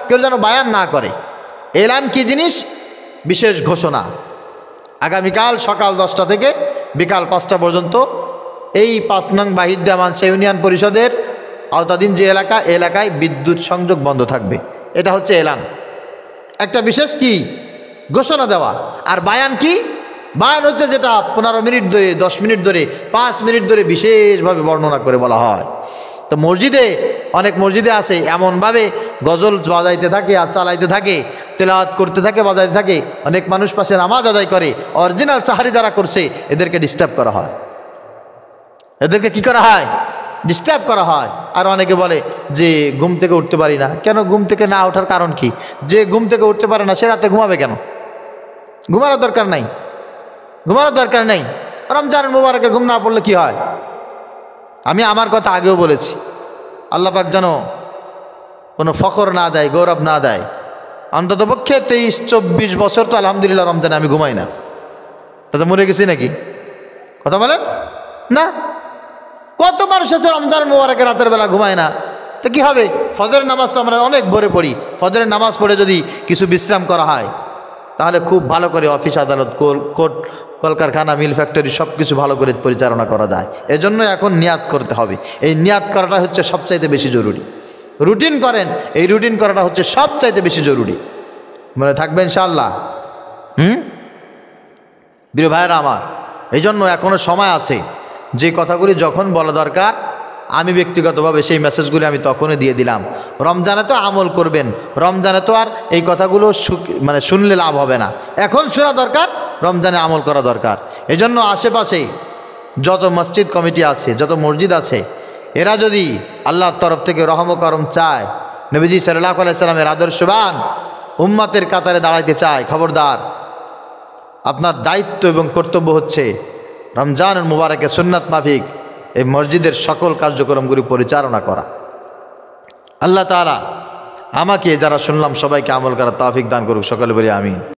কেউ যেন বায়ান না করে। এলান কি জিনিস? বিশেষ ঘোষণা। আগামীকাল সকাল 10টা থেকে বিকাল 5টা পর্যন্ত এই 5 নং বাহিদ্যা মানসা ইউনিয়ন পরিষদের আওতাধীন যে এলাকা, এলাকায় বিদ্যুৎ সংযোগ বন্ধ থাকবে। এটা হচ্ছে এলান, একটা বিশেষ কি ঘোষণা দেওয়া। আর বায়ান কি? বায়ান হচ্ছে যেটা 15 মিনিট ধরে, 10 মিনিট ধরে, 5 মিনিট ধরে বিশেষভাবে বর্ণনা করে বলা হয়। তো মসজিদে, অনেক মসজিদে আছে এমনভাবে গজল বাজাইতে থাকে আর চালাইতে থাকে, তেলাওয়াত করতে থাকে, বাজাইতে থাকে, অনেক মানুষ পাশে নামাজ আদায় করে, অরিজিনাল সাহারি যারা করছে এদেরকে ডিস্টার্ব করা হয়। এদেরকে কি করা হয়? ডিস্টার্ব করা হয়। আর অনেকে বলে যে ঘুম থেকে উঠতে পারি না। কেন ঘুম থেকে না ওঠার কারণ কি? যে ঘুম থেকে উঠতে পারে না সে রাতে ঘুমাবে কেন? ঘুমানোর দরকার নাই, ঘুমানোর দরকার নেই। রমজানের মুবারকে ঘুম না পড়লে কি হয়? আমি আমার কথা আগেও বলেছি, আল্লাহ পাক যেন কোনো ফখর না দেয়, গৌরব না দেয়। অন্তত পক্ষে 23-24 বছর তো আলহামদুলিল্লাহ রমজানে আমি ঘুমাই না। তাতে মরে গেছি নাকি? কথা বলেন না। কত মানুষ আছে রমজান মুবারকে রাতের বেলা ঘুমায় না, তো কি হবে? ফজরের নামাজ তো আমরা অনেক ভোরে পড়ি। ফজরের নামাজ পড়ে যদি কিছু বিশ্রাম করা হয় তাহলে খুব ভালো করে অফিস আদালত, কোর্ট, কলকারখানা, মিল, ফ্যাক্টরি সব কিছু ভালো করে পরিচালনা করা যায়। এজন্য এখন নিয়াত করতে হবে। এই নিয়াত করাটা হচ্ছে সবচাইতে বেশি জরুরি। রুটিন করেন, এই রুটিন করাটা হচ্ছে সবচাইতে বেশি জরুরি। মনে থাকবে ইনশাআল্লাহ। প্রিয় ভাইয়েরা আমার, এই জন্য এখনও সময় আছে। যে কথাগুলি যখন বলা দরকার, আমি ব্যক্তিগতভাবে সেই মেসেজগুলি আমি তখনই দিয়ে দিলাম। রমজানে তো আমল করবেন, রমজানে তো আর এই কথাগুলো শুনলে লাভ হবে না। এখন শোনা দরকার, রমজানে আমল করা দরকার। এই জন্য আশেপাশে যত মসজিদ কমিটি আছে, যত মসজিদ আছে, এরা যদি আল্লাহর তরফ থেকে রহম করম চায়, নবীজি সাল্লাল্লাহু আলাইহি সাল্লামের আদর্শবান উম্মতের কাতারে দাঁড়াইতে চায়, খবরদার, আপনার দায়িত্ব এবং কর্তব্য হচ্ছে রমজানুল মুবারকের সুন্নাত মাফিক এই মসজিদের সকল কার্যক্রমগুলি পরিচালনা করা। আল্লাহ তাআলা আমাকে যারা শুনলাম সবাইকে আমল করার তৌফিক দান করুক, সকলে বলি আমিন।